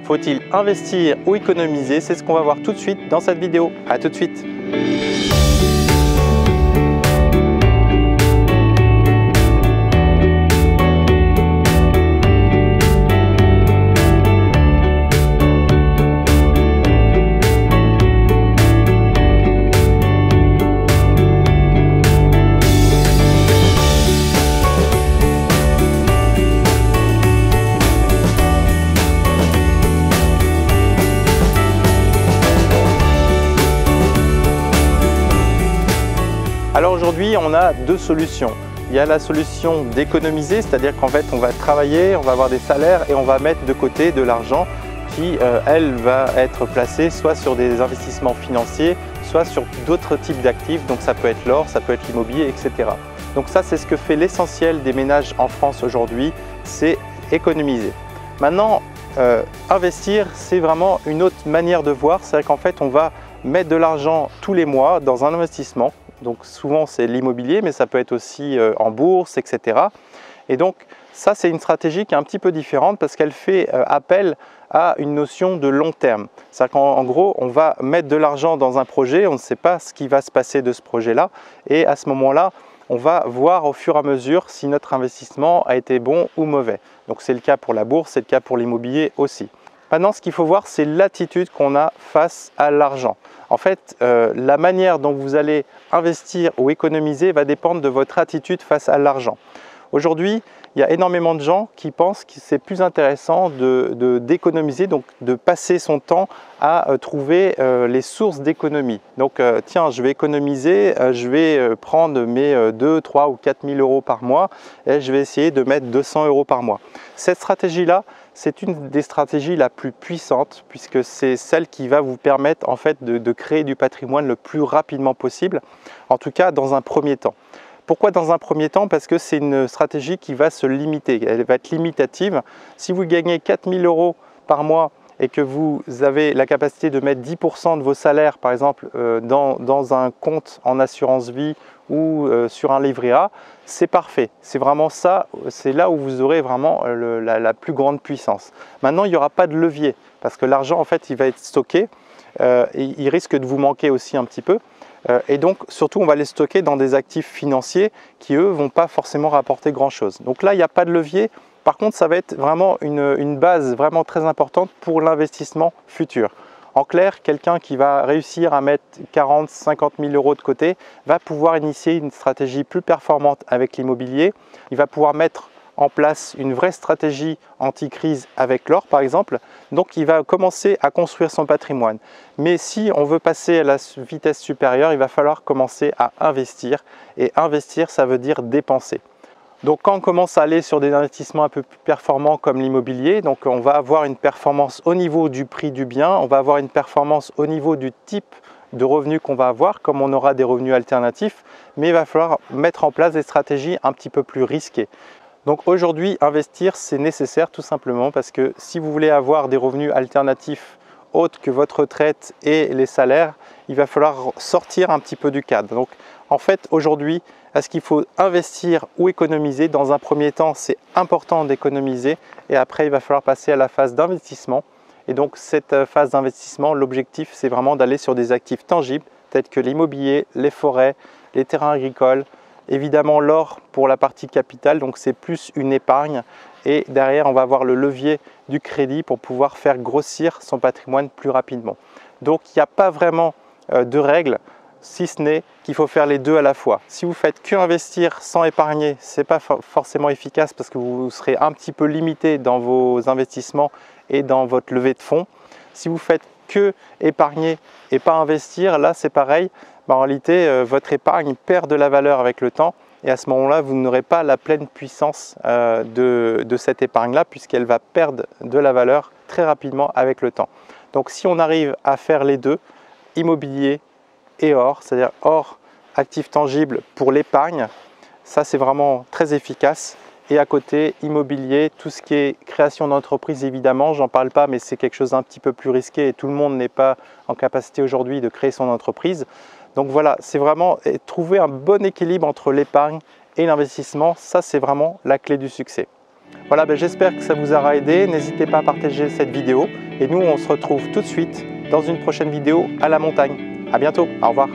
Faut-il investir ou économiser? C'est ce qu'on va voir tout de suite dans cette vidéo. À tout de suite. Alors aujourd'hui, on a deux solutions. Il y a la solution d'économiser, c'est-à-dire qu'en fait, on va travailler, on va avoir des salaires et on va mettre de côté de l'argent qui, elle, va être placée soit sur des investissements financiers, soit sur d'autres types d'actifs. Donc ça peut être l'or, ça peut être l'immobilier, etc. Donc ça, c'est ce que fait l'essentiel des ménages en France aujourd'hui, c'est économiser. Maintenant, investir, c'est vraiment une autre manière de voir. C'est-à-dire qu'en fait, on va mettre de l'argent tous les mois dans un investissement. Donc souvent c'est l'immobilier, mais ça peut être aussi en bourse, etc. Et donc ça, c'est une stratégie qui est un petit peu différente parce qu'elle fait appel à une notion de long terme. C'est-à-dire qu'en gros, on va mettre de l'argent dans un projet, on ne sait pas ce qui va se passer de ce projet-là. Et à ce moment-là, on va voir au fur et à mesure si notre investissement a été bon ou mauvais. Donc c'est le cas pour la bourse, c'est le cas pour l'immobilier aussi. Maintenant, ce qu'il faut voir, c'est l'attitude qu'on a face à l'argent. En fait, la manière dont vous allez investir ou économiser va dépendre de votre attitude face à l'argent. Aujourd'hui, il y a énormément de gens qui pensent que c'est plus intéressant d'économiser, donc de passer son temps à trouver les sources d'économie. Donc tiens, je vais économiser, je vais prendre mes 2, 3 ou 4 000 euros par mois et je vais essayer de mettre 200 euros par mois. Cette stratégie-là, c'est une des stratégies la plus puissante puisque c'est celle qui va vous permettre en fait de créer du patrimoine le plus rapidement possible, en tout cas dans un premier temps. Pourquoi dans un premier temps? Parce que c'est une stratégie qui va se limiter, elle va être limitative. Si vous gagnez 4 000 euros par mois et que vous avez la capacité de mettre 10% de vos salaires, par exemple, dans un compte en assurance vie ou sur un livret A, c'est parfait. C'est vraiment ça, c'est là où vous aurez vraiment la plus grande puissance. Maintenant, il n'y aura pas de levier parce que l'argent, en fait, il va être stocké et il risque de vous manquer aussi un petit peu. Et donc, surtout, on va les stocker dans des actifs financiers qui, eux, ne vont pas forcément rapporter grand-chose. Donc là, il n'y a pas de levier. Par contre, ça va être vraiment une base vraiment très importante pour l'investissement futur. En clair, quelqu'un qui va réussir à mettre 40 000, 50 000 euros de côté va pouvoir initier une stratégie plus performante avec l'immobilier. Il va pouvoir mettre en place une vraie stratégie anti-crise avec l'or par exemple, donc il va commencer à construire son patrimoine. Mais si on veut passer à la vitesse supérieure, il va falloir commencer à investir, et investir, ça veut dire dépenser. Donc quand on commence à aller sur des investissements un peu plus performants comme l'immobilier, donc on va avoir une performance au niveau du prix du bien, on va avoir une performance au niveau du type de revenus qu'on va avoir, comme on aura des revenus alternatifs, mais il va falloir mettre en place des stratégies un petit peu plus risquées. Donc aujourd'hui, investir, c'est nécessaire tout simplement parce que si vous voulez avoir des revenus alternatifs autres que votre retraite et les salaires, il va falloir sortir un petit peu du cadre. Donc en fait, aujourd'hui, est-ce qu'il faut investir ou économiser? Dans un premier temps, c'est important d'économiser et après, il va falloir passer à la phase d'investissement. Et donc cette phase d'investissement, l'objectif, c'est vraiment d'aller sur des actifs tangibles tels que l'immobilier, les forêts, les terrains agricoles, évidemment l'or pour la partie capitale, donc c'est plus une épargne, et derrière on va avoir le levier du crédit pour pouvoir faire grossir son patrimoine plus rapidement. Donc il n'y a pas vraiment de règle, si ce n'est qu'il faut faire les deux à la fois. Si vous faites que investir sans épargner, ce n'est pas forcément efficace parce que vous serez un petit peu limité dans vos investissements et dans votre levée de fonds. Si vous faites que épargner et pas investir, là c'est pareil. En réalité, votre épargne perd de la valeur avec le temps et à ce moment-là, vous n'aurez pas la pleine puissance de cette épargne-là puisqu'elle va perdre de la valeur très rapidement avec le temps. Donc si on arrive à faire les deux, immobilier et or, c'est-à-dire or, actif tangible pour l'épargne, ça c'est vraiment très efficace. Et à côté, immobilier, tout ce qui est création d'entreprise, évidemment, j'en parle pas, mais c'est quelque chose d'un petit peu plus risqué et tout le monde n'est pas en capacité aujourd'hui de créer son entreprise. Donc voilà, c'est vraiment trouver un bon équilibre entre l'épargne et l'investissement, ça c'est vraiment la clé du succès. Voilà, j'espère que ça vous aura aidé. N'hésitez pas à partager cette vidéo. Et nous, on se retrouve tout de suite dans une prochaine vidéo à la montagne. À bientôt, au revoir.